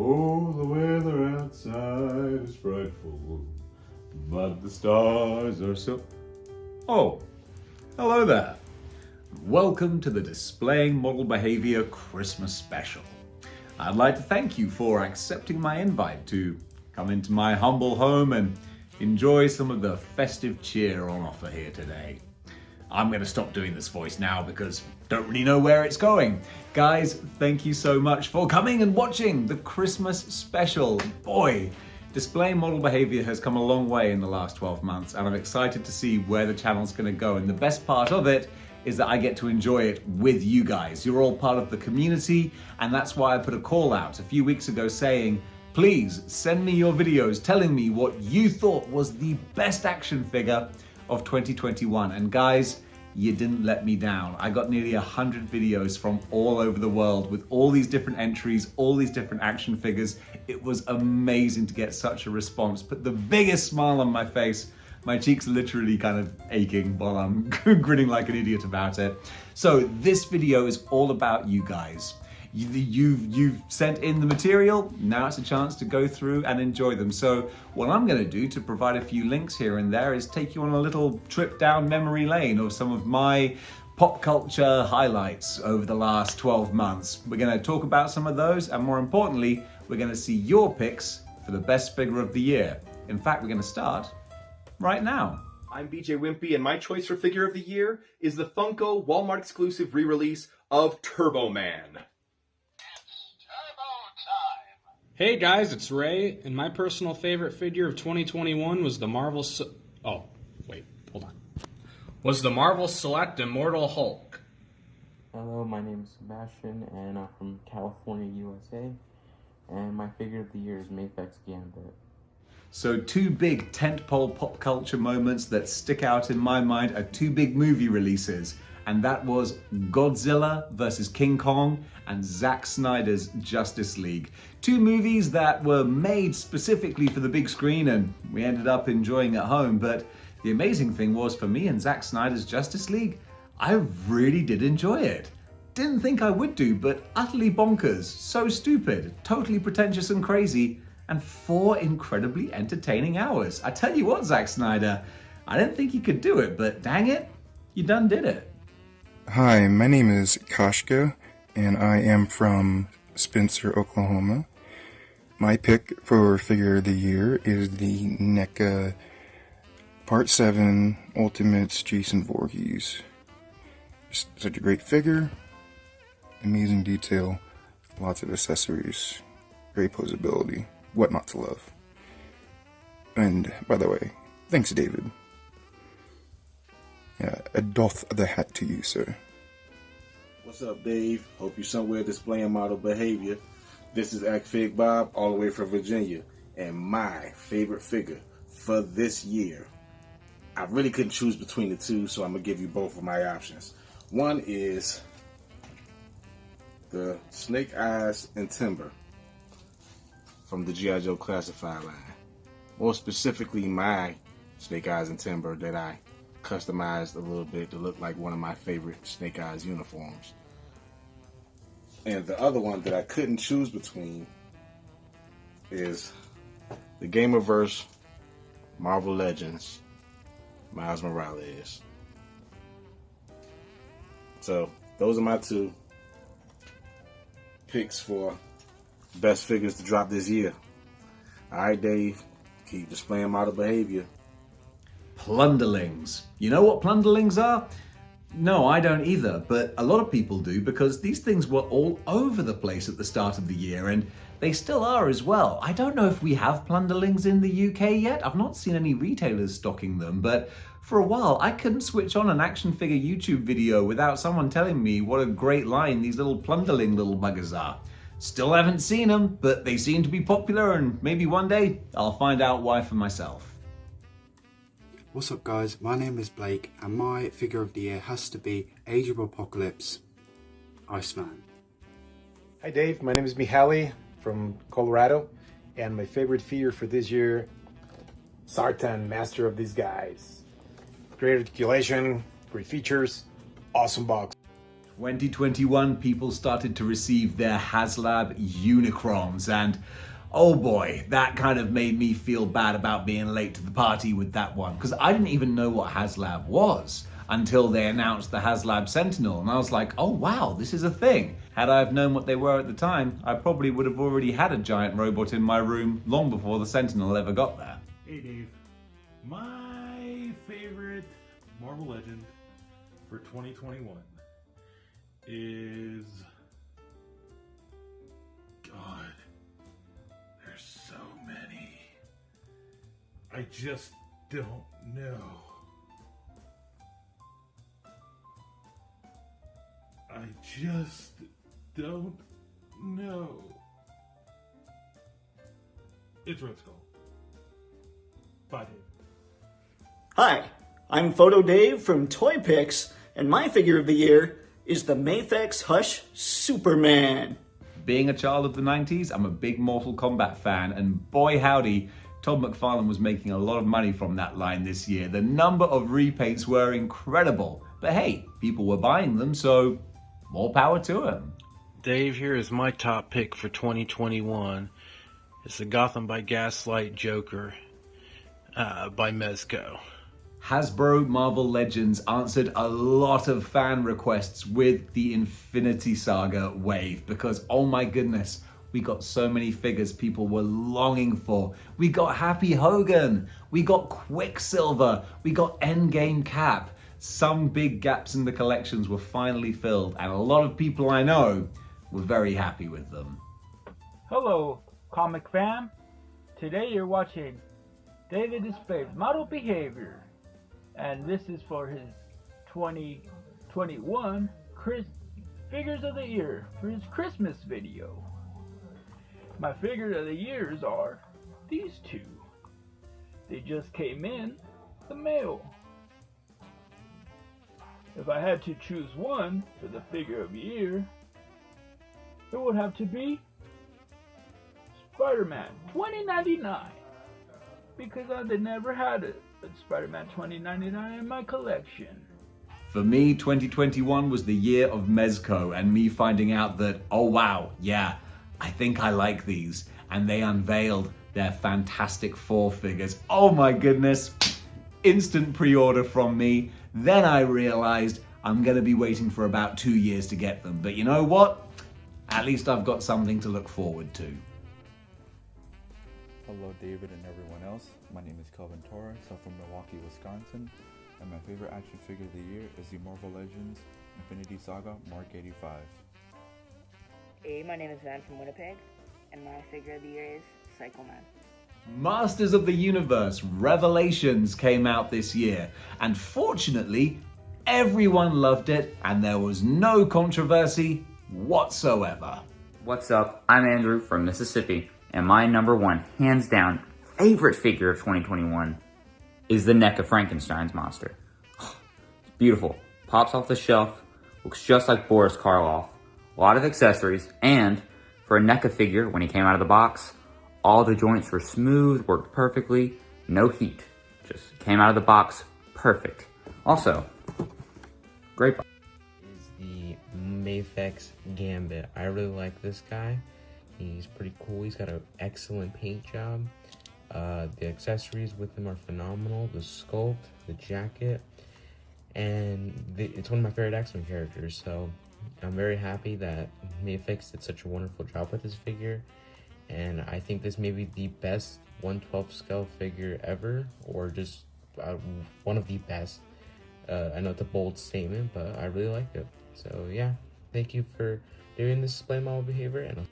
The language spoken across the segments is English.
Oh, the weather outside is frightful, but the stars are so... Oh, hello there. Welcome to the Displaying Model Behavior Christmas Special. I'd like to thank you for accepting my invite to come into my humble home and enjoy some of the festive cheer on offer here today. I'm going to stop doing this voice now because I don't really know where it's going. Guys, thank you so much for coming and watching the Christmas special. Boy, Displaying Model Behavior has come a long way in the last 12 months, and I'm excited to see where the channel's going to go. And the best part of it is that I get to enjoy it with you guys. You're all part of the community, and that's why I put a call out a few weeks ago saying, please send me your videos telling me what you thought was the best action figure of 2021. And guys, you didn't let me down. I got nearly 100 videos from all over the world with all these different entries, all these different action figures. It was amazing to get such a response. Put the biggest smile on my face. My cheeks are literally kind of aching while I'm grinning like an idiot about it. So this video is all about you guys. You've sent in the material, now it's a chance to go through and enjoy them. So what I'm gonna do to provide a few links here and there is take you on a little trip down memory lane of some of my pop culture highlights over the last 12 months. We're gonna talk about some of those, and more importantly, we're gonna see your picks for the best figure of the year. In fact, we're gonna start right now. I'm BJ Wimpy, and my choice for figure of the year is the Funko Walmart exclusive re-release of Turbo Man. Hey guys, it's Ray, and my personal favorite figure of 2021 was the Marvel Select Immortal Hulk. Hello, my name is Sebastian, and I'm from California, USA, and my figure of the year is Mafex Gambit. So two big tentpole pop culture moments that stick out in my mind are two big movie releases. And that was Godzilla vs. King Kong and Zack Snyder's Justice League. Two movies that were made specifically for the big screen and we ended up enjoying at home. But the amazing thing was, for me and Zack Snyder's Justice League, I really did enjoy it. Didn't think I would do, but utterly bonkers, so stupid, totally pretentious and crazy, and 4 incredibly entertaining hours. I tell you what, Zack Snyder, I didn't think you could do it, but dang it, you done did it. Hi, my name is Kashka, and I am from Spencer, Oklahoma. My pick for figure of the year is the NECA Part 7 Ultimates Jason Voorhees. Just such a great figure, amazing detail, lots of accessories, great posability, what not to love. And, by the way, thanks David. Yeah, a doff the hat to you, sir. What's up, Dave? Hope you're somewhere displaying model behavior. This is Fig Bob, all the way from Virginia, and my favorite figure for this year. I really couldn't choose between the two, so I'm gonna give you both of my options. One is the Snake Eyes and Timber from the G.I. Joe Classified line. More specifically, my Snake Eyes and Timber that I customized a little bit to look like one of my favorite Snake Eyes uniforms. And the other one that I couldn't choose between is the Gamerverse Marvel Legends Miles Morales. So those are my two picks for best figures to drop this year. Alright, Dave, keep displaying model behavior. Plunderlings. You know what plunderlings are? No, I don't either, but a lot of people do because these things were all over the place at the start of the year, and they still are as well. I don't know if we have plunderlings in the UK yet. I've not seen any retailers stocking them, but for a while I couldn't switch on an action figure YouTube video without someone telling me what a great line these little plunderling little buggers are. Still haven't seen them, but they seem to be popular, and maybe one day I'll find out why for myself. What's up guys, my name is Blake and my figure of the year has to be Age of Apocalypse, Iceman. Hi Dave, my name is Mihaly from Colorado, and my favorite figure for this year, Sartan, Master of Disguise. Great articulation, great features, awesome box. 2021, people started to receive their HasLab Unicrons, and oh boy, that kind of made me feel bad about being late to the party with that one, because I didn't even know what HasLab was until they announced the HasLab Sentinel, and I was like, oh wow, this is a thing. Had I have known what they were at the time, I probably would have already had a giant robot in my room long before the Sentinel ever got there. Hey Dave, my favorite Marvel Legend for 2021 is... God, there's so many. I just don't know. I just don't know. It's Red Skull. Bye, Dave. Hi, I'm Photo Dave from Toy Picks, and my figure of the year is the Mafex Hush Superman. Being a child of the 90s, I'm a big Mortal Kombat fan, and boy howdy, Todd McFarlane was making a lot of money from that line this year. The number of repaints were incredible, but hey, people were buying them, so more power to him. Dave, here is my top pick for 2021. It's the Gotham by Gaslight Joker by Mezco. Hasbro Marvel Legends answered a lot of fan requests with the Infinity Saga wave because, oh my goodness, we got so many figures people were longing for. We got Happy Hogan, we got Quicksilver, we got Endgame Cap. Some big gaps in the collections were finally filled, and a lot of people I know were very happy with them. Hello, comic fam. Today you're watching David Display's Model Behavior, and this is for his 2021 Figures of the Year for his Christmas video. My figures of the years are these two. They just came in the mail. If I had to choose one for the figure of the year, it would have to be Spider-Man 2099, because I never had a Spider-Man 2099 in my collection. For me, 2021 was the year of Mezco and me finding out that, oh wow, yeah, I think I like these. And they unveiled their Fantastic Four figures. Oh my goodness, instant pre-order from me. Then I realized I'm gonna be waiting for about 2 years to get them. But you know what? At least I've got something to look forward to. Hello David and everyone else, my name is Kelvin Torres, I'm from Milwaukee, Wisconsin, and my favorite action figure of the year is the Marvel Legends Infinity Saga Mark 85. Hey, my name is Van from Winnipeg, and my figure of the year is Psycho Man. Masters of the Universe Revelations came out this year, and fortunately, everyone loved it and there was no controversy whatsoever. What's up? I'm Andrew from Mississippi, and my number one, hands down, favorite figure of 2021 is the NECA Frankenstein's monster. It's beautiful, pops off the shelf, looks just like Boris Karloff, a lot of accessories, and for a NECA figure, when he came out of the box, all the joints were smooth, worked perfectly, no heat, just came out of the box perfect. Also, great box. Is the Mafex Gambit. I really like this guy. He's pretty cool. He's got an excellent paint job. The accessories with him are phenomenal. The sculpt, the jacket, and it's one of my favorite X-Men characters. So I'm very happy that Mafex did such a wonderful job with this figure. And I think this may be the best 1/12 scale figure ever, or just one of the best. I know it's a bold statement, but I really like it. So yeah, thank you for doing this display model behavior. And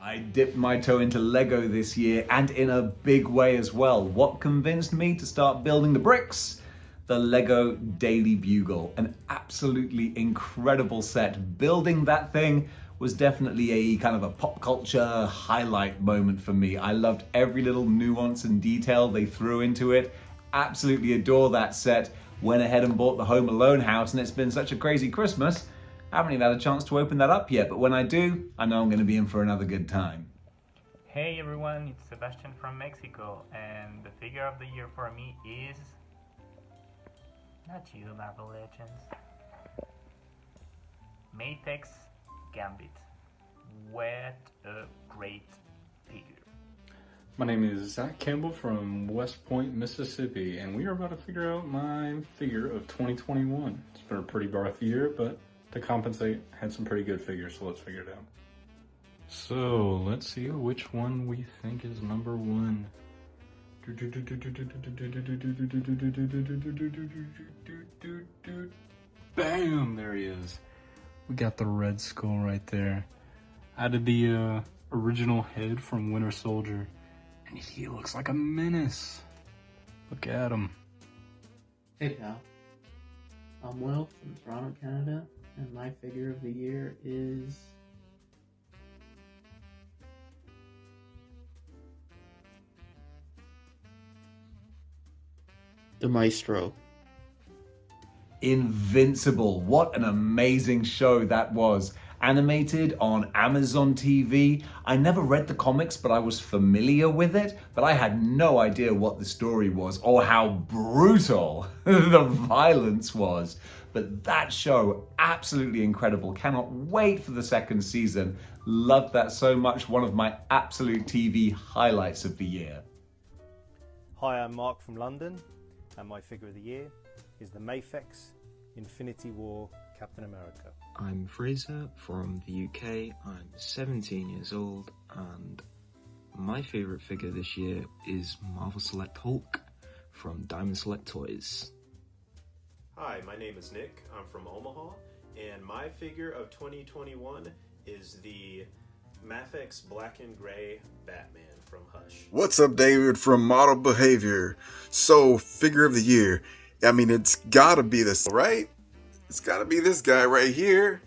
I dipped my toe into Lego this year, and in a big way as well. What convinced me to start building the bricks? The Lego Daily Bugle, an absolutely incredible set. Building that thing was definitely a kind of a pop culture highlight moment for me. I loved every little nuance and detail they threw into it. Absolutely adore that set. Went ahead and bought the Home Alone house, and it's been such a crazy Christmas. I haven't even had a chance to open that up yet, but when I do, I know I'm going to be in for another good time. Hey everyone, it's Sebastian from Mexico, and the figure of the year for me is... not you, Marvel Legends. Mayfex Gambit. What a great figure. My name is Zach Campbell from West Point, Mississippi, and we are about to figure out my figure of 2021. It's been a pretty rough year, but to compensate, had some pretty good figures, so let's figure it out. So, let's see which one we think is number one. Bam! There he is. We got the Red Skull right there. Added the original head from Winter Soldier. And he looks like a menace. Look at him. Hey pal, I'm Will from Toronto, Canada, and my figure of the year is the Maestro. Invincible. What an amazing show that was. Animated on Amazon TV. I never read the comics, but I was familiar with it, but I had no idea what the story was or how brutal the violence was. But that show, absolutely incredible. Cannot wait for the second season. Loved that so much. One of my absolute TV highlights of the year. Hi, I'm Mark from London, and my figure of the year is the Mayfex Infinity War Captain America. I'm Fraser from the UK, I'm 17 years old, and my favourite figure this year is Marvel Select Hulk from Diamond Select Toys. Hi, my name is Nick, I'm from Omaha, and my figure of 2021 is the Mafex Black and Gray Batman from Hush. What's up, David from Model Behavior? So, figure of the year. I mean, it's gotta be this, right? It's gotta be this guy right here.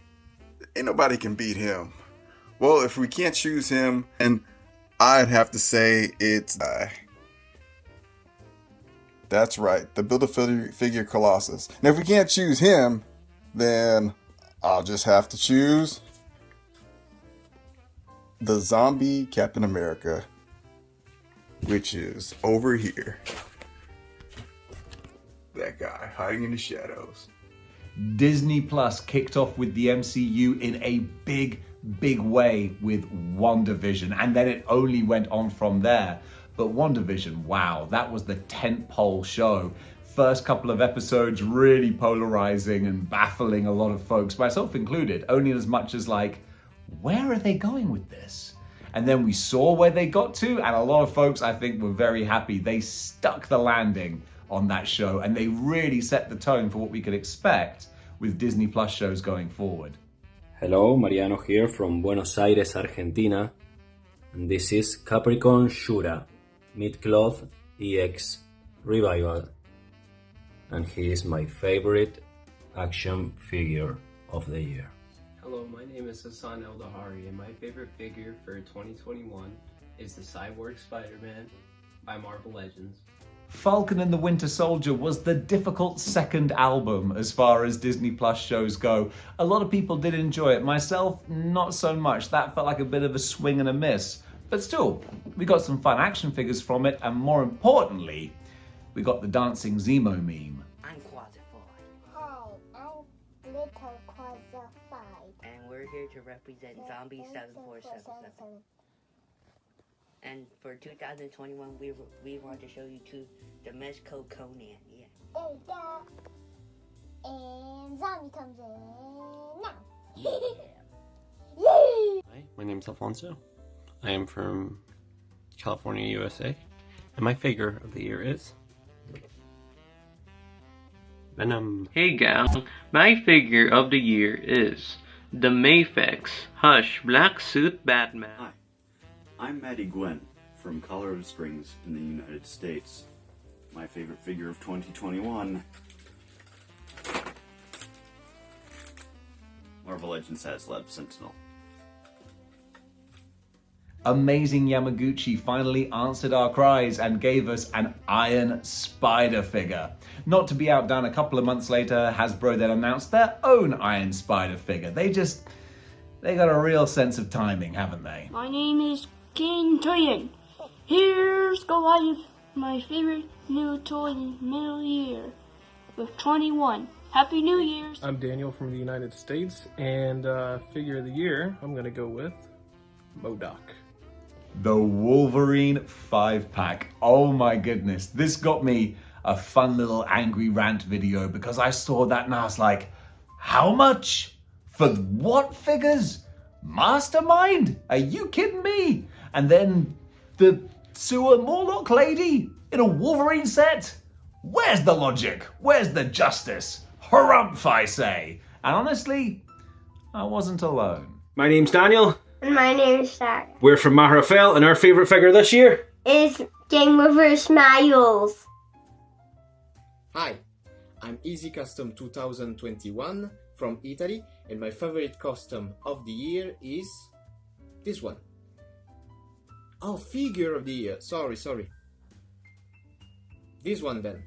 Ain't nobody can beat him. Well, if we can't choose him, and I'd have to say it's that's right, the Build-A-Figure Colossus. Now, if we can't choose him, then I'll just have to choose the zombie Captain America, which is over here. That guy hiding in the shadows. Disney Plus kicked off with the MCU in a big way with WandaVision, and then it only went on from there. But WandaVision, wow, that was the tentpole show. First couple of episodes really polarizing and baffling a lot of folks, myself included, only as much as like, where are they going with this? And then we saw where they got to, and a lot of folks, I think, were very happy. They stuck the landing on that show, and they really set the tone for what we could expect with Disney Plus shows going forward. Hello, Mariano here from Buenos Aires, Argentina, and this is Capricorn Shura, Mid-Cloth EX Revival, and he is my favorite action figure of the year. Hello, my name is Hassan Eldahari, and my favorite figure for 2021 is the Cyborg Spider-Man by Marvel Legends. Falcon and the Winter Soldier was the difficult second album as far as Disney Plus shows go. A lot of people did enjoy it. Myself, not so much. That felt like a bit of a swing and a miss. But still, we got some fun action figures from it, and more importantly, we got the dancing Zemo meme. I'm Quasified. Hi, I'm Little Quasified. And we're here to represent Zombie 7477. And for 2021, we want to show you two, the Mezco Conan. Yeah. There you go. And Zombie comes in now. Yay! Hi, my name is Alfonso. I am from California, USA. And my figure of the year is Venom. Hey gang, my figure of the year is the Mayfex Hush Black Suit Batman. Hi, I'm Maddie Gwen from Colorado Springs in the United States. My favorite figure of 2021, Marvel Legends HasLab Sentinel. Amazing Yamaguchi finally answered our cries and gave us an Iron Spider figure. Not to be outdone, a couple of months later, Hasbro then announced their own Iron Spider figure. They got a real sense of timing, haven't they? My name is King Toyen. Here's Goliath, my favorite new toy in the middle year, with 21 Happy New Year's. I'm Daniel from the United States, and figure of the year, I'm gonna go with MODOK. The Wolverine 5-pack. Oh my goodness. This got me a fun little angry rant video because I saw that and I was like, how much? For what figures? Mastermind? Are you kidding me? And then the sewer Morlock lady in a Wolverine set? Where's the logic? Where's the justice? Harumph, I say. And honestly, I wasn't alone. My name's Daniel. And my name is Sarah. We're from Maharafel, and our favourite figure this year Is Game Reverse Miles. Hi, I'm Easy Custom 2021 from Italy, and my favorite custom of the year is this one. Oh, figure of the year. Sorry. This one then.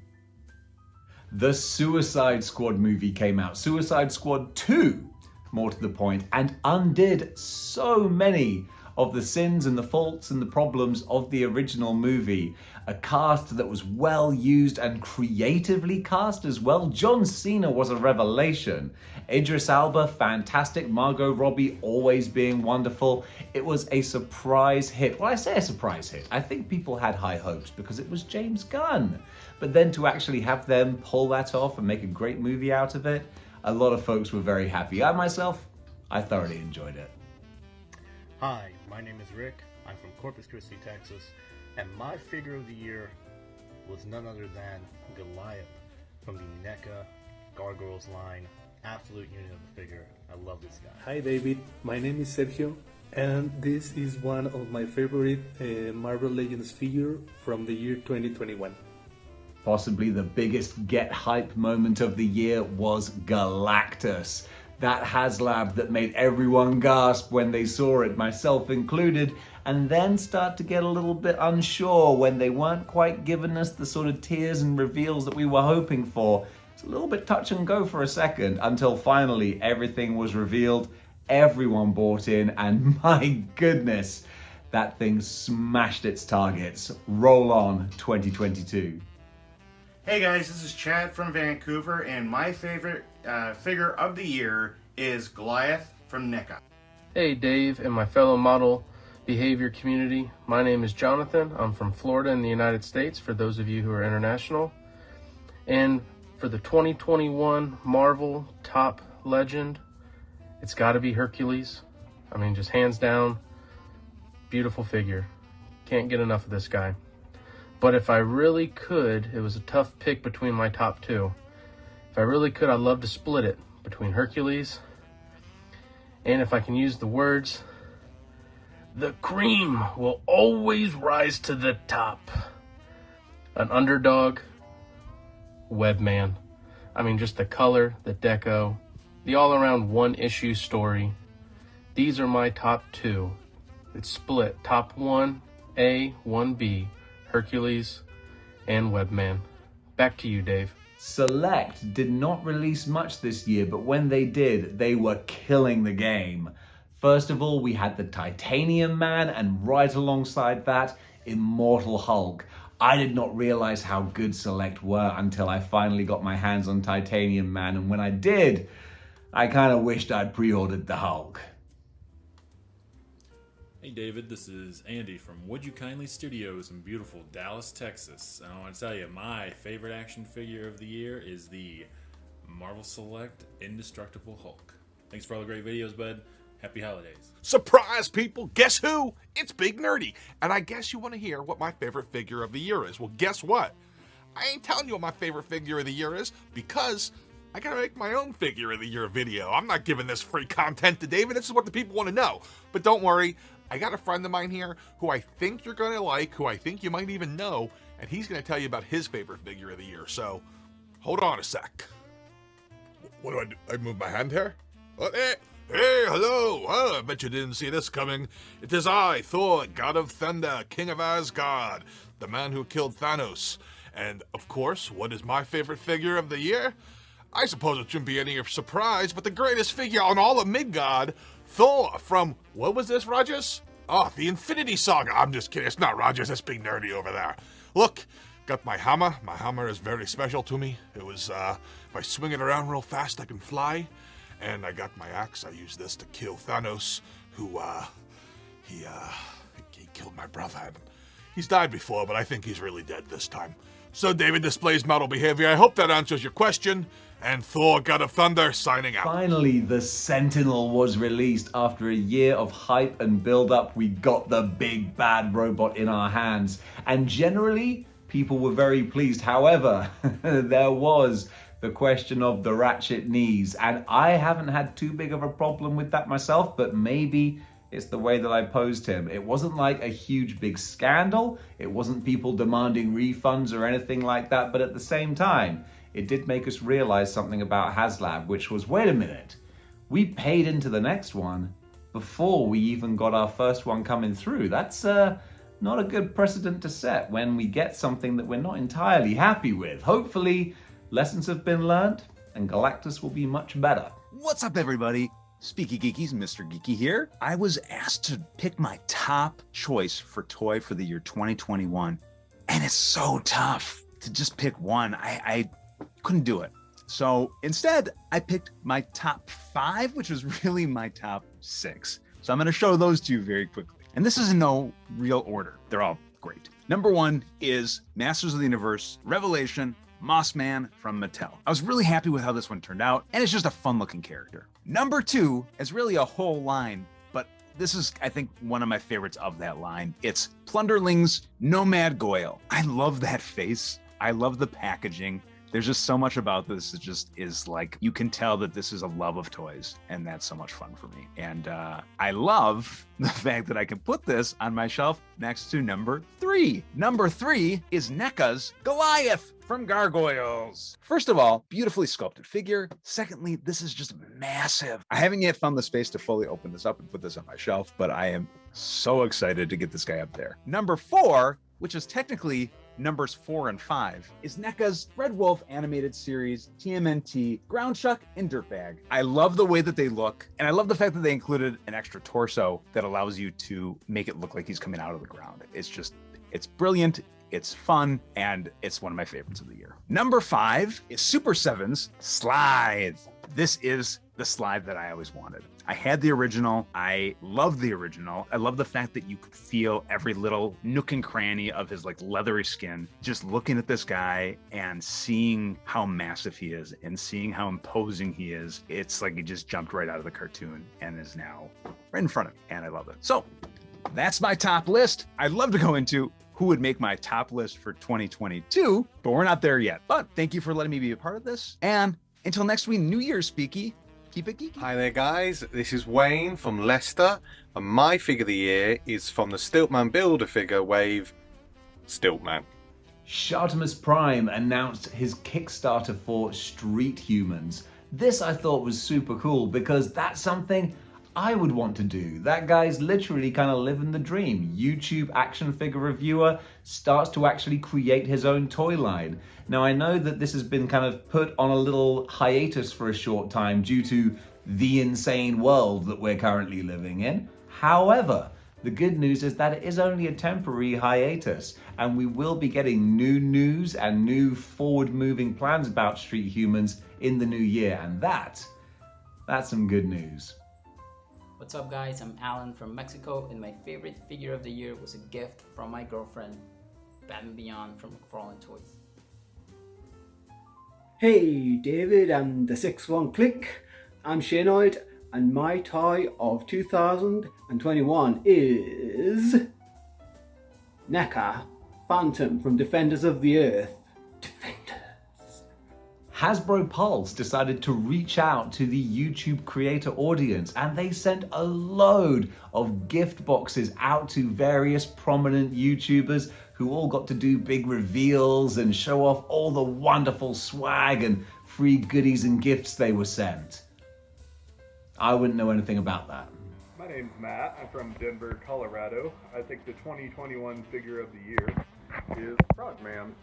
The Suicide Squad movie came out. Suicide Squad 2, more to the point, and undid so many of the sins and the faults and the problems of the original movie. A cast that was well used and creatively cast as well. John Cena was a revelation. Idris Elba, fantastic. Margot Robbie always being wonderful. It was a surprise hit. Well, I say a surprise hit. I think people had high hopes because it was James Gunn. But then to actually have them pull that off and make a great movie out of it, a lot of folks were very happy. I myself, I thoroughly enjoyed it. Hi, my name is Rick. I'm from Corpus Christi, Texas, and my figure of the year was none other than Goliath from the NECA Gargoyles line. Absolute unit of a figure. I love this guy. Hi David, my name is Sergio, and this is one of my favorite Marvel Legends figure from the year 2021. Possibly the biggest get hype moment of the year was Galactus. That HasLab that made everyone gasp when they saw it, myself included, and then start to get a little bit unsure when they weren't quite giving us the sort of tears and reveals that we were hoping for. It's a little bit touch and go for a second until finally everything was revealed, everyone bought in, and my goodness, that thing smashed its targets. Roll on 2022. Hey guys, this is Chad from Vancouver, and my favorite figure of the year is Goliath from NECA. Hey Dave and my fellow model Behaviour community. My name is Jonathan. I'm from Florida in the United States, for those of you who are international. And for the 2021 Marvel Top Legend, it's got to be Hercules. I mean, just hands down, beautiful figure. Can't get enough of this guy. But if I really could, it was a tough pick between my top two. If I really could, I'd love to split it between Hercules and, if I can use the words, the cream will always rise to the top. An underdog, Webman. I mean, just the color, the deco, the all-around one-issue story. These are my top two. It's split, top 1A, 1B. Hercules and Webman. Back to you, Dave. Select did not release much this year, but when they did, they were killing the game. First of all, we had the Titanium Man, and right alongside that, Immortal Hulk. I did not realize how good Select were until I finally got my hands on Titanium Man, and when I did, I kind of wished I'd pre-ordered the Hulk. Hey David, this is Andy from Would You Kindly Studios in beautiful Dallas, Texas. And I want to tell you, my favorite action figure of the year is the Marvel Select Indestructible Hulk. Thanks for all the great videos, bud. Happy holidays. Surprise, people! Guess who? It's Big Nerdy. And I guess you want to hear what my favorite figure of the year is. Well, guess what? I ain't telling you what my favorite figure of the year is because I gotta make my own figure of the year video. I'm not giving this free content to David. This is what the people want to know. But don't worry. I got a friend of mine here who I think you're going to like, who I think you might even know, and he's going to tell you about his favorite figure of the year. So, hold on a sec. What do I do? I move my hand here? Hey, hello. Oh, I bet you didn't see this coming. It is I, Thor, God of Thunder, King of Asgard, the man who killed Thanos. And, of course, what is my favorite figure of the year? I suppose it shouldn't be any surprise, but the greatest figure on all of Midgard, Thor from, what was this, Rogers? Oh, the Infinity Saga. I'm just kidding. It's not Rogers. It's Big Nerdy over there. Look, Got my hammer. My hammer is very special to me. It was, if I swing it around real fast, I can fly. And I got my axe. I use this to kill Thanos, who, he killed my brother. He's died before, but I think he's really dead this time. So David displays model behavior. I hope that answers your question. And Thor, God of Thunder, signing out. Finally, the Sentinel was released. After a year of hype and build-up, we got the big bad robot in our hands. And generally, people were very pleased. However, there was the question of the ratchet knees. And I haven't had too big of a problem with that myself, but maybe it's the way that I posed him. It wasn't like a huge big scandal. It wasn't people demanding refunds or anything like that. But at the same time, it did make us realize something about HasLab, which was, wait a minute, we paid into the next one before we even got our first one coming through. That's not a good precedent to set when we get something that we're not entirely happy with. Hopefully, lessons have been learned and Galactus will be much better. What's up, everybody? Speaky Geekies, Mr. Geeky here. I was asked to pick my top choice for toy for the year 2021, and it's so tough to just pick one. I couldn't do it. So instead, I picked my top 5, which was really my top 6. So I'm going to show those to you very quickly. And this is in no real order. They're all great. Number 1 is Masters of the Universe Revelation Mossman from Mattel. I was really happy with how this one turned out, and it's just a fun looking character. Number 2 is really a whole line, but this is, I think, one of my favorites of that line. It's Plunderling's Nomad Goyle. I love that face. I love the packaging. There's just so much about this that just is like, you can tell that this is a love of toys, and that's so much fun for me. And I love the fact that I can put this on my shelf next to number 3. Number 3 is NECA's Goliath from Gargoyles. First of all, beautifully sculpted figure. Secondly, this is just massive. I haven't yet found the space to fully open this up and put this on my shelf, but I am so excited to get this guy up there. Number 4, which is technically numbers 4 and 5, is NECA's Red Wolf animated series TMNT Groundchuck and Dirtbag. I love the way that they look, and I love the fact that they included an extra torso that allows you to make it look like he's coming out of the ground. It's brilliant, it's fun, and it's one of my favorites of the year. Number 5 is Super 7's Slide. This is the slide that I always wanted. I had the original. I love the original. I love the fact that you could feel every little nook and cranny of his like leathery skin. Just looking at this guy and seeing how massive he is and seeing how imposing he is. It's like he just jumped right out of the cartoon and is now right in front of me, and I love it. So that's my top list. I'd love to go into who would make my top list for 2022, but we're not there yet. But thank you for letting me be a part of this. And until next week, New Year's Speaky, keep it geeky. Hi there, guys. This is Wayne from Leicester, and my figure of the year is from the Stiltman Build-A-Figure wave, Stiltman. Shartimus Prime announced his Kickstarter for Street Humans. This I thought was super cool because that's something I would want to do. That guy's literally kind of living the dream. YouTube action figure reviewer starts to actually create his own toy line. Now I know that this has been kind of put on a little hiatus for a short time due to the insane world that we're currently living in. However, the good news is that it is only a temporary hiatus, and we will be getting new news and new forward-moving plans about Street Humans in the new year, and that's some good news. What's up, guys? I'm Alan from Mexico, and my favorite figure of the year was a gift from my girlfriend, Batman Beyond from McFarlane Toys. Hey David and the 6-1 Click, I'm Shanoid, and my toy of 2021 is NECA Phantom from Defenders of the Earth. Hasbro Pulse decided to reach out to the YouTube creator audience, and they sent a load of gift boxes out to various prominent YouTubers who all got to do big reveals and show off all the wonderful swag and free goodies and gifts they were sent. I wouldn't know anything about that. My name's Matt. I'm from Denver, Colorado. I think the 2021 figure of the year is Frogman.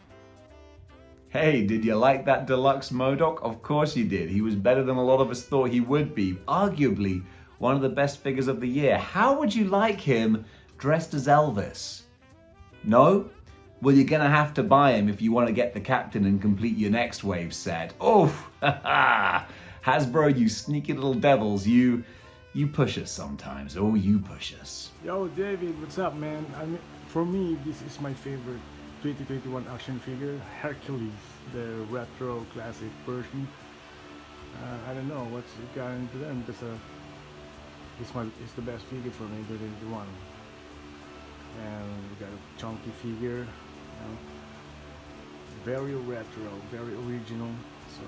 Hey, did you like that deluxe MODOK? Of course you did. He was better than a lot of us thought he would be. Arguably one of the best figures of the year. How would you like him dressed as Elvis? No? Well, you're gonna have to buy him if you want to get the captain and complete your next wave set. Oh, Hasbro, you sneaky little devils, you push us sometimes. Oh, you push us. Yo, David, what's up, man? For me, this is my favorite 2021 action figure, Hercules, the retro classic version. I don't know what's got into them because it's the best figure for me, 2021. And we got a chunky figure, you know, very retro, very original. So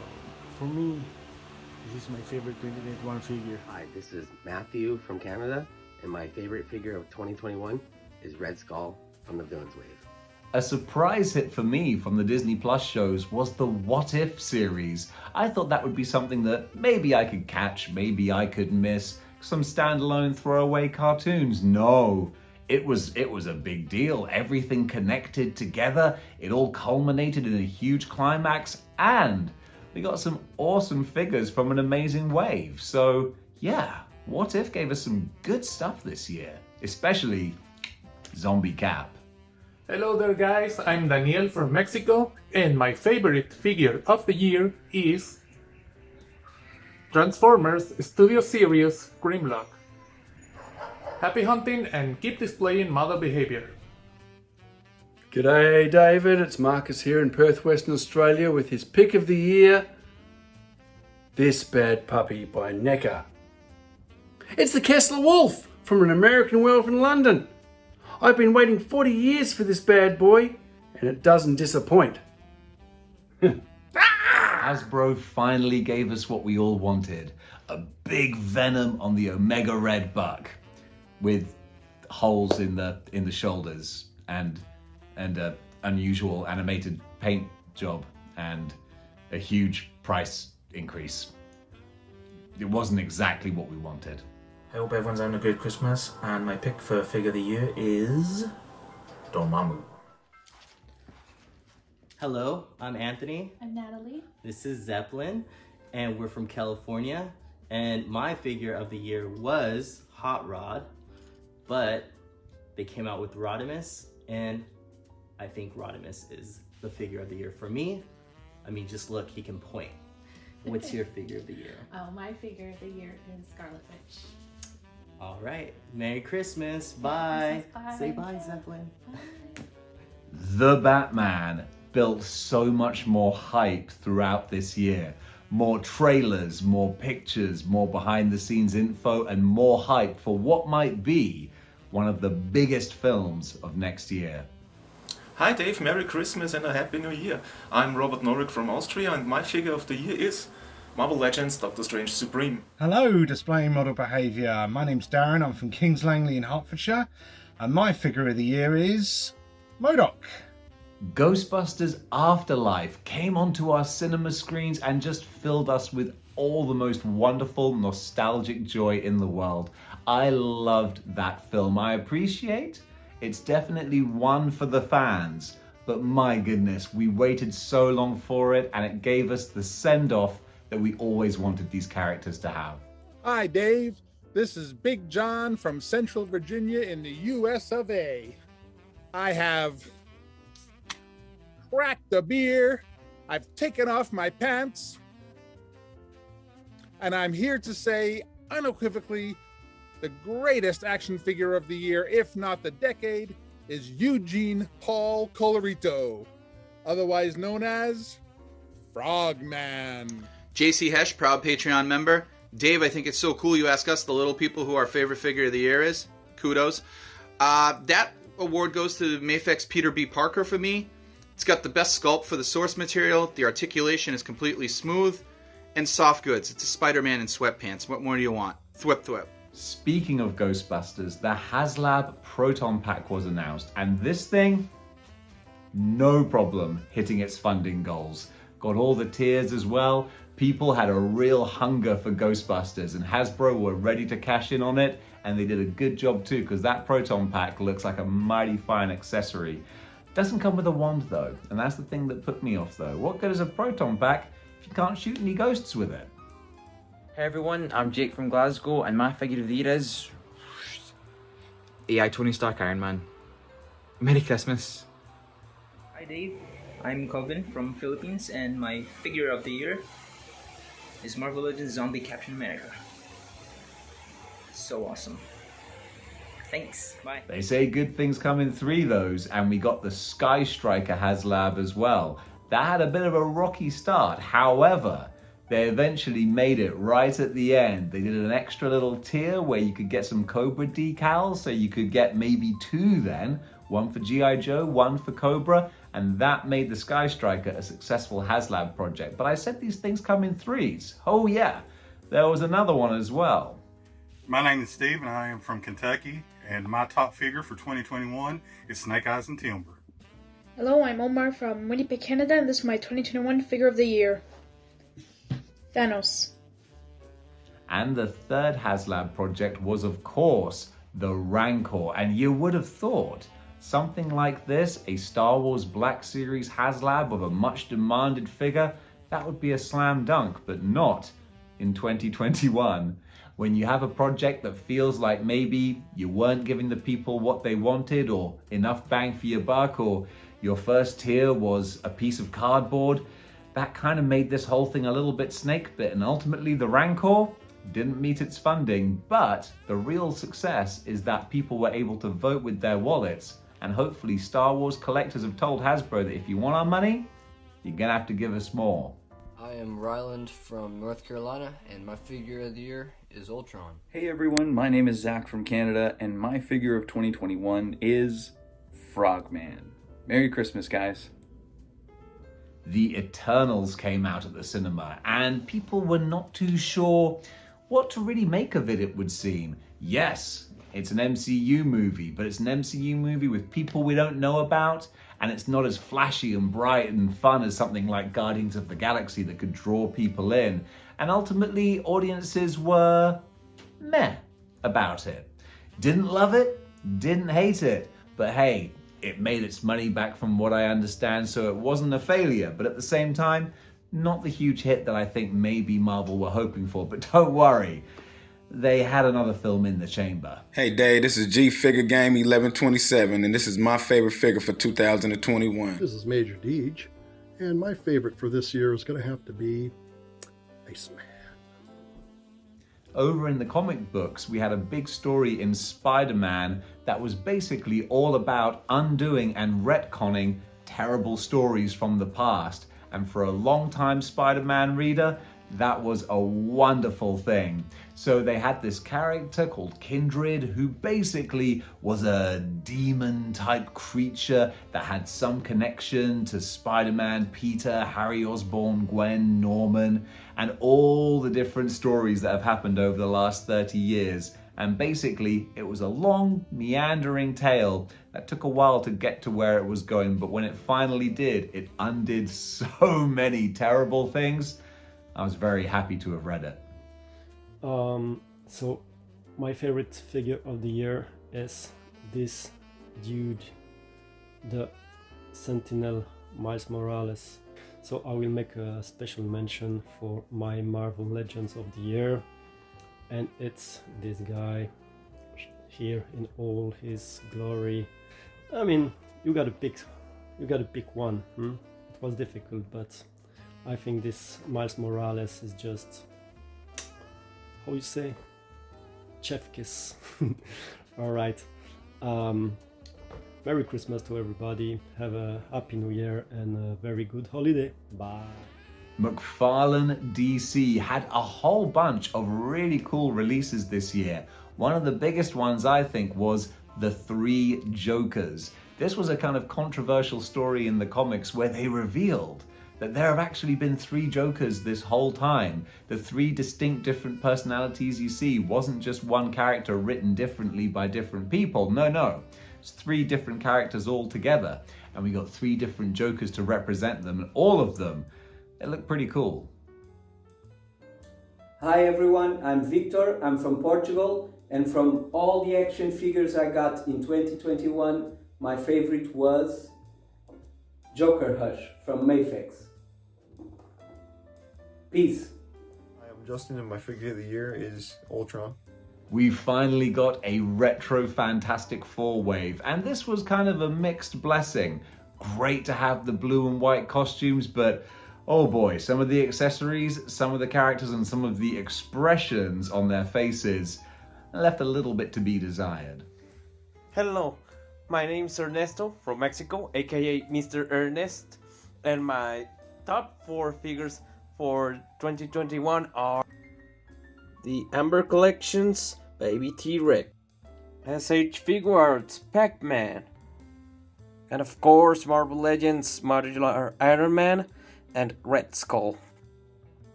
for me, this is my favorite 2021 figure. Hi, this is Matthew from Canada, and my favorite figure of 2021 is Red Skull from the Villains Wave. A surprise hit for me from the Disney Plus shows was the What If series. I thought that would be something that maybe I could catch, maybe I could miss, some standalone throwaway cartoons. No, it was a big deal. Everything connected together. It all culminated in a huge climax, and we got some awesome figures from an amazing wave. So yeah, What If gave us some good stuff this year, especially Zombie Cap. Hello there guys, I'm Daniel from Mexico, and my favorite figure of the year is Transformers Studio Series Grimlock. Happy hunting and keep displaying model behavior. G'day David, it's Marcus here in Perth, Western Australia with his pick of the year, This Bad Puppy by NECA. It's the Kessler Wolf from An American Werewolf in London. I've been waiting 40 years for this bad boy, and it doesn't disappoint. Hasbro finally gave us what we all wanted. A big Venom on the Omega Red Buck with holes in the shoulders and a unusual animated paint job and a huge price increase. It wasn't exactly what we wanted. I hope everyone's having a great Christmas, and my pick for figure of the year is Dormammu. Hello, I'm Anthony. I'm Natalie. This is Zeppelin, and we're from California. And my figure of the year was Hot Rod, but they came out with Rodimus, and I think Rodimus is the figure of the year for me. I mean, just look, he can point. What's your figure of the year? Oh, my figure of the year is Scarlet Witch. All right, Merry Christmas, bye. Bye. Say bye, Zeppelin. The Batman built so much more hype throughout this year. More trailers, more pictures, more behind the scenes info, and more hype for what might be one of the biggest films of next year. Hi Dave, Merry Christmas and a Happy New Year. I'm Robert Norik from Austria, and my figure of the year is Marvel Legends Doctor Strange Supreme. Hello, displaying model behaviour. My name's Darren, I'm from Kings Langley in Hertfordshire, and my figure of the year is MODOK. Ghostbusters Afterlife came onto our cinema screens and just filled us with all the most wonderful, nostalgic joy in the world. I loved that film. I appreciate it's definitely one for the fans, but my goodness, we waited so long for it, and it gave us the send-off that we always wanted these characters to have. Hi, Dave. This is Big John from Central Virginia in the US of A. I have cracked a beer, I've taken off my pants, and I'm here to say unequivocally the greatest action figure of the year, if not the decade, is Eugene Paul Colorito, otherwise known as Frogman. JC Hesh, proud Patreon member. Dave, I think it's so cool you ask us, the little people, who our favorite figure of the year is. Kudos. That award goes to Mafex Peter B. Parker for me. It's got the best sculpt for the source material. The articulation is completely smooth. And soft goods. It's a Spider-Man in sweatpants. What more do you want? Thwip thwip. Speaking of Ghostbusters, the HasLab Proton Pack was announced, and this thing, no problem hitting its funding goals. Got all the tiers as well. People had a real hunger for Ghostbusters, and Hasbro were ready to cash in on it, and they did a good job too, because that Proton Pack looks like a mighty fine accessory. Doesn't come with a wand though, and that's the thing that put me off though. What good is a Proton Pack if you can't shoot any ghosts with it? Hey everyone, I'm Jake from Glasgow, and my figure of the year is AI Tony Stark Iron Man. Merry Christmas. Hi Dave, I'm Coven from Philippines and my figure of the year is Marvel Legends Zombie Captain America. So awesome. Thanks, bye. They say good things come in three those, and we got the Sky Striker HasLab as well. That had a bit of a rocky start, however, they eventually made it right at the end. They did an extra little tier where you could get some Cobra decals, so you could get maybe two then, one for G.I. Joe, one for Cobra, and that made the Sky Striker a successful HasLab project. But I said these things come in threes. Oh yeah, there was another one as well. My name is Steve and I am from Kentucky, and my top figure for 2021 is Snake Eyes and Timber. Hello, I'm Omar from Winnipeg, Canada, and this is my 2021 figure of the year, Thanos. And the third HasLab project was, of course, the Rancor. And you would have thought something like this, a Star Wars Black Series HasLab of a much demanded figure, that would be a slam dunk, but not in 2021. When you have a project that feels like maybe you weren't giving the people what they wanted or enough bang for your buck, or your first tier was a piece of cardboard, that kind of made this whole thing a little bit snake bit, and ultimately the Rancor didn't meet its funding. But the real success is that people were able to vote with their wallets, and hopefully Star Wars collectors have told Hasbro that if you want our money, you're gonna have to give us more. I am Ryland from North Carolina, and my figure of the year is Ultron. Hey everyone, my name is Zach from Canada, and my figure of 2021 is Frogman. Merry Christmas, guys. The Eternals came out at the cinema, and people were not too sure what to really make of it, it would seem. Yes, it's an MCU movie, but it's an MCU movie with people we don't know about, and it's not as flashy and bright and fun as something like Guardians of the Galaxy that could draw people in. And ultimately, audiences were meh about it. Didn't love it, didn't hate it, but hey, it made its money back from what I understand, so it wasn't a failure, but at the same time, not the huge hit that I think maybe Marvel were hoping for. But don't worry, they had another film in the chamber. Hey Dave, this is G Figure Game 1127, and this is my favorite figure for 2021. This is Major Deej, and my favorite for this year is going to have to be Iceman. Over in the comic books, we had a big story in Spider-Man that was basically all about undoing and retconning terrible stories from the past. And for a long-time Spider-Man reader, that was a wonderful thing. So they had this character called Kindred, who basically was a demon-type creature that had some connection to Spider-Man, Peter, Harry Osborn, Gwen, Norman, and all the different stories that have happened over the last 30 years. And basically, it was a long, meandering tale that took a while to get to where it was going, but when it finally did, it undid so many terrible things. I was very happy to have read it. So my favorite figure of the year is this dude, the Sentinel Miles Morales. So I will make a special mention for my Marvel Legends of the year, and it's this guy here in all his glory. I mean, you gotta pick one. It was difficult, but I think this Miles Morales is just, how you say, chef kiss. All right. Merry Christmas to everybody. Have a happy new year and a very good holiday. Bye. McFarlane DC had a whole bunch of really cool releases this year. One of the biggest ones, I think, was The Three Jokers. This was a kind of controversial story in the comics where they revealed that there have actually been three Jokers this whole time. The three distinct different personalities you see wasn't just one character written differently by different people. No. It's three different characters all together. And we got three different Jokers to represent them. And all of them, they look pretty cool. Hi everyone, I'm Victor. I'm from Portugal. And from all the action figures I got in 2021, my favorite was Joker Hush from Mayfix. Peace. Hi, I'm Justin and my figure of the year is Ultron. We finally got a retro Fantastic Four wave, and this was kind of a mixed blessing. great to have the blue and white costumes, but oh boy, some of the accessories, some of the characters, and some of the expressions on their faces left a little bit to be desired. Hello, my name is Ernesto from Mexico, aka Mr. Ernest, and my top 4 figures for 2021 are the Amber Collection's Baby T-Rex, SH Figuarts Pac-Man, and of course Marvel Legends Modular Iron Man and Red Skull.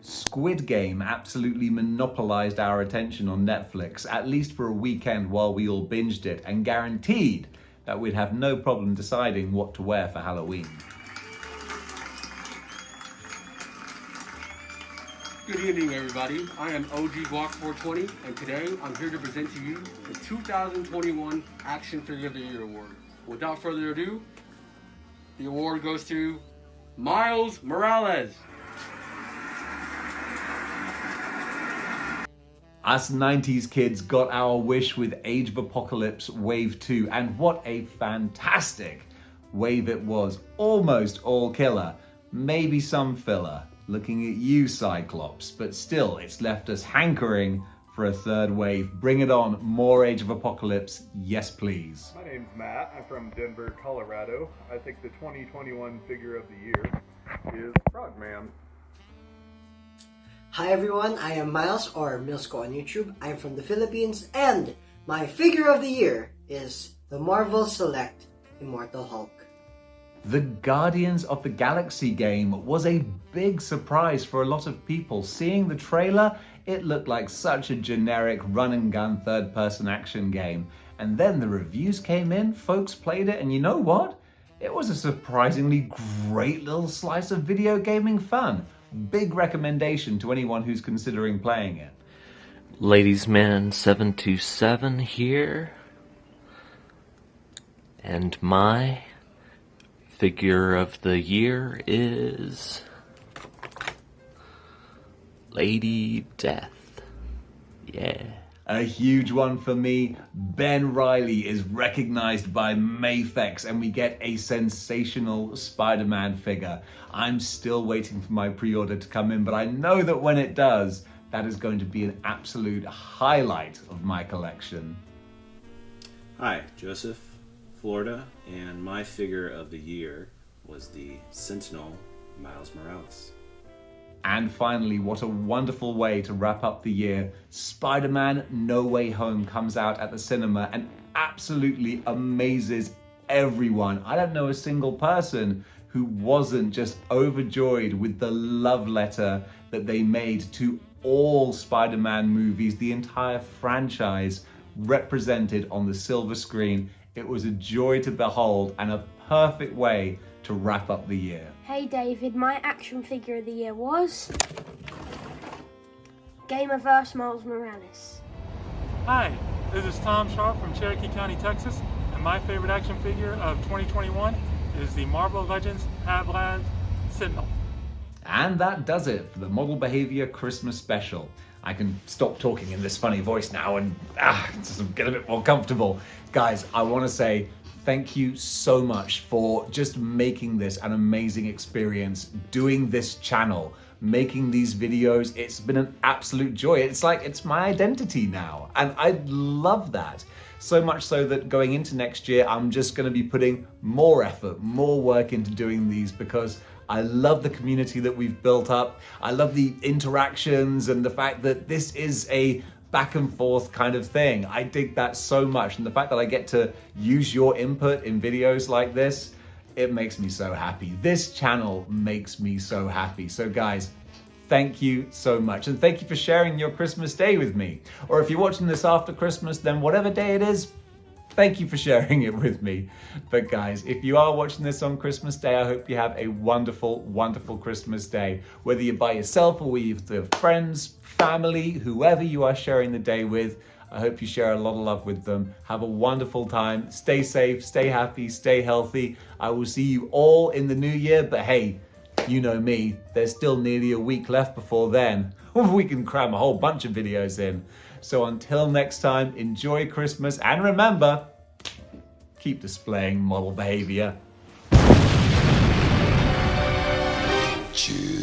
Squid Game absolutely monopolized our attention on Netflix, at least for a weekend while we all binged it, and guaranteed that we'd have no problem deciding what to wear for Halloween. Good evening, everybody. I am OG Block 420, and today I'm here to present to you the 2021 Action Figure of the Year Award. Without further ado, the award goes to Miles Morales. Us 90s kids got our wish with Age of Apocalypse Wave 2, and what a fantastic wave it was. Almost all killer, maybe some filler. Looking at you, Cyclops, but still, it's left us hankering for a third wave. Bring it on, more Age of Apocalypse, yes please. My name's Matt, I'm from Denver, Colorado. I think the 2021 figure of the year is Frogman. Hi everyone, I am Miles, or Milsko on YouTube. I'm from the Philippines, and my figure of the year is the Marvel Select Immortal Hulk. The Guardians of the Galaxy game was a big surprise for a lot of people. Seeing the trailer, it looked like such a generic run-and-gun third-person action game. And then the reviews came in, folks played it, and you know what? It was a surprisingly great little slice of video gaming fun. Big recommendation to anyone who's considering playing it. Ladies Man 727 here. And my figure of the year is Lady Death. Yeah. A huge one for me. Ben Reilly is recognized by Mafex, and we get a sensational Spider-Man figure. I'm still waiting for my pre-order to come in, but I know that when it does, that is going to be an absolute highlight of my collection. Hi, Joseph, Florida, and my figure of the year was the Sentinel Miles Morales. And finally, what a wonderful way to wrap up the year. Spider-Man No Way Home comes out at the cinema and absolutely amazes everyone. I don't know a single person who wasn't just overjoyed with the love letter that they made to all Spider-Man movies, the entire franchise represented on the silver screen. It was a joy to behold and a perfect way to wrap up the year. Hey David, my action figure of the year was Gamerverse Miles Morales. Hi, this is Tom Sharp from Cherokee County, Texas, and my favorite action figure of 2021 is the Marvel Legends HasLab Sentinel. And that does it for the Model Behaviour Christmas special. I can stop talking in this funny voice now and just get a bit more comfortable. Guys, I want to say thank you so much for just making this an amazing experience, doing this channel, making these videos. It's been an absolute joy. It's like, it's my identity now. And I love that. So much so that going into next year, I'm just going to be putting more effort, more work into doing these because I love the community that we've built up. I love the interactions and the fact that this is a back and forth kind of thing. I dig that so much. And the fact that I get to use your input in videos like this, it makes me so happy. This channel makes me so happy. So guys, thank you so much. And thank you for sharing your Christmas day with me. Or if you're watching this after Christmas, then whatever day it is, thank you for sharing it with me. But guys, if you are watching this on Christmas Day, I hope you have a wonderful, wonderful Christmas day. Whether you're by yourself or with your friends, family, whoever you are sharing the day with, I hope you share a lot of love with them. Have a wonderful time. Stay safe, stay happy, stay healthy. I will see you all in the new year, but hey, you know me, there's still nearly a week left before then. We can cram a whole bunch of videos in. So until next time, enjoy Christmas and remember, keep displaying model behavior. Choose.